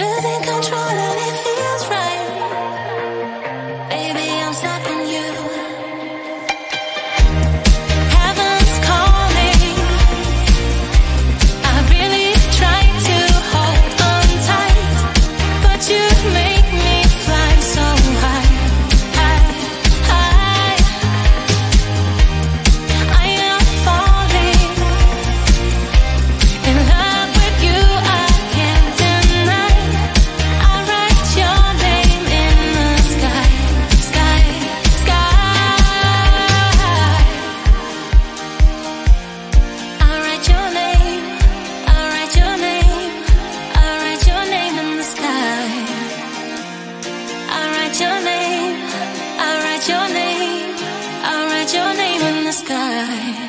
losing control and it feels right. Baby, I'm stuck on you. Heaven's calling. I really try to hold on tight, but you make me fly so high, high, high. I am falling in love with you. I can't deny. I write your name in the sky, sky, sky. I write your name. I write your name. I write your name in the sky. I write your name. I write your name. I write your name in the sky.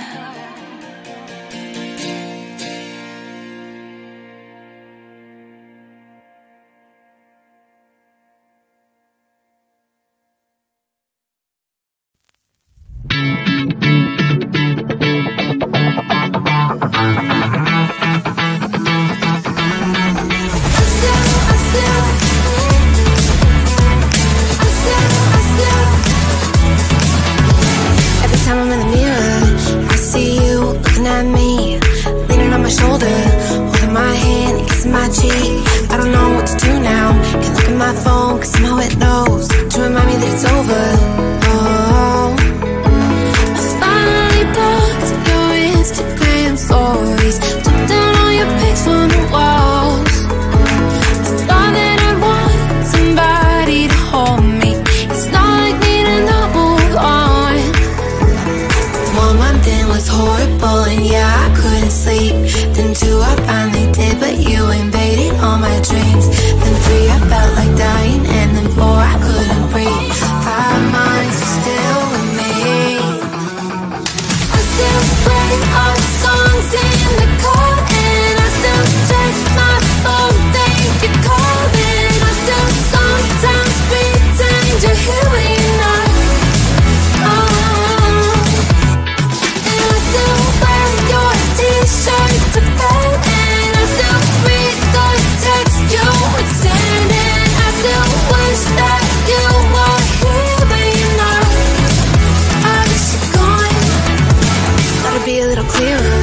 Every time I'm in the mirror, I see you looking at me, leaning on my shoulder, holding my hand and kissing my cheek. I don't know what to do now. Can't look at my phone, cause somehow it knows to remind me that it's over. Oh, I finally blocked your Instagram stories, took down all your pics from the walls. I thought that I'd want somebody to hold me. It's not like me to not move on. 1 month in was horrible and yeah, I couldn't sleep. Then 2 I finally did, but you invaded all my dreams. Then 3 I felt like dying, and then 4 I couldn't breathe. 5 months you're still with me. I still play our songs in the car, and I still check my phone, think you're calling. I still sometimes pretend you're here when you're not. And I still wear your t-shirt to bed, and I still read the text you would send, and I still wish that you were here but you're not. I wish you're gone. Thought it'd be a little clearer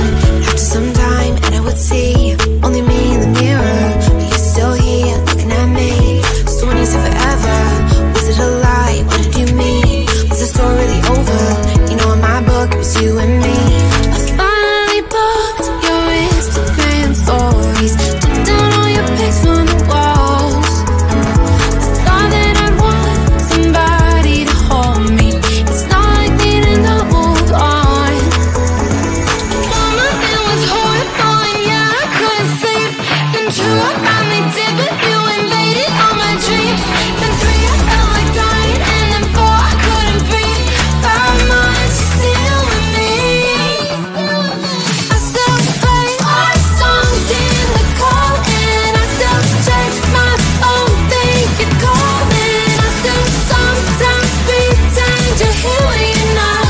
after some time, and I would see only me in the mirror, but you're still here looking at me. So when you said forever, was it a lie? What did you mean? Was the story really over? You know, in my book it was you and me. I finally blocked your Instagram stories, took down all your pics from the walls. I thought that I'd want somebody to hold me. It's not like me to not move on. 1 month it was horrible and yeah, I couldn't sleep. Then 2 I finally did, but you invaded all my dreams. Then 3 I felt like dying, and then 4 I couldn't breathe. 5 months you're still with me. I still play our songs in the car, and I still check my phone, think you're calling. I still sometimes pretend you're here when you're not.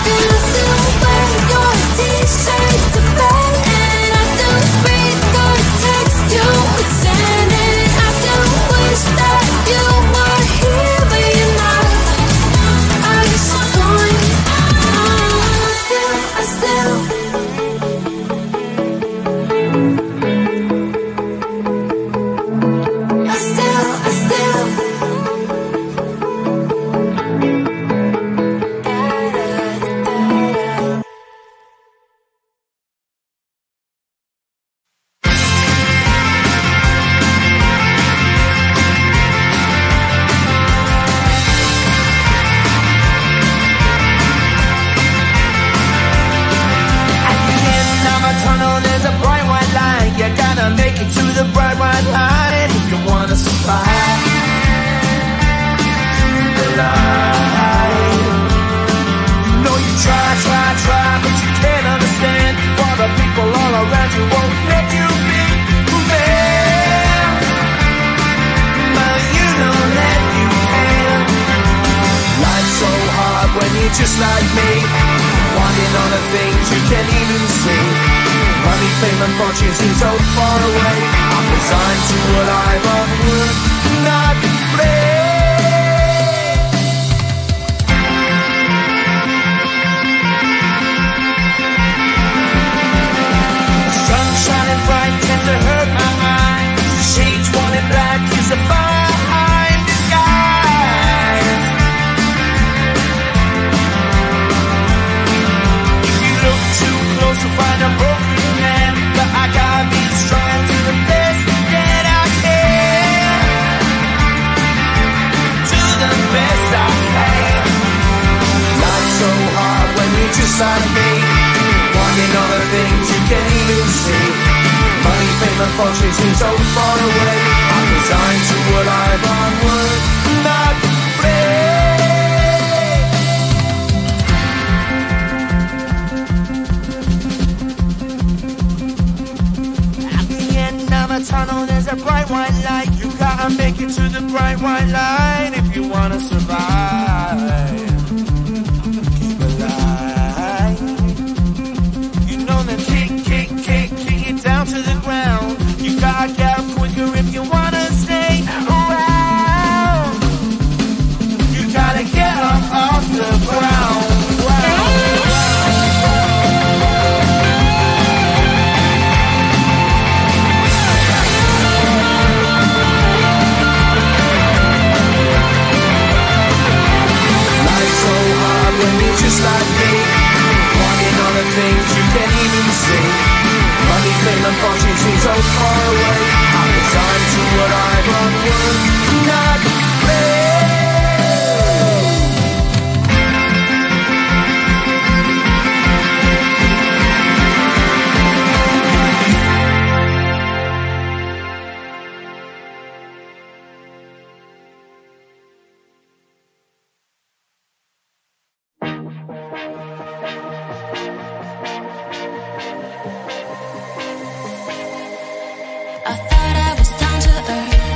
And I still wear your t-shirt to bed, and I still read the text you would send, and I still wish that you were here but you're not. I wish you're gone. I still At the end of a tunnel, there's a bright white line. You gotta make it to the bright white line if you wanna survive the line. You know you try, but you can't understand why the people all around you won't let you be who they are. But you know that you can. Life's so hard when you're just like me, wanting all the things you can't even see. Money, fame and fortune seem so far away. I'm resigned to what I've unwould not play. Sun shining bright tends to hurt my eyes. Shades worn in black is a fine disguise. If you look too close you'll find a broken man, but I gotta be strong to the best that I can. Do the best I can. Life's so hard when you're just like me, wanting all the things you can't even see. Money, fame and fortune seem so far away. I'm resigned to what I've onward not play. At the end of a tunnel there's a bright white light. You gotta make it to the bright white light if you wanna survive. Keep alive. You know that kick it down to the ground. You gotta get up quicker if you wanna stay around. You gotta get up off the ground. Life's so hard when you're just like me, wanting all the things you can't even see. Money, fame and fortune seem so far away. I'm resigned to what I've onward not play. I thought I was down to earth.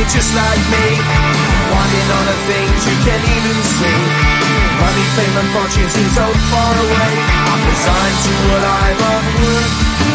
just like me, wanting all the things you can't even see. Money, fame and fortune seem so far away. I'm resigned to what I've unworked.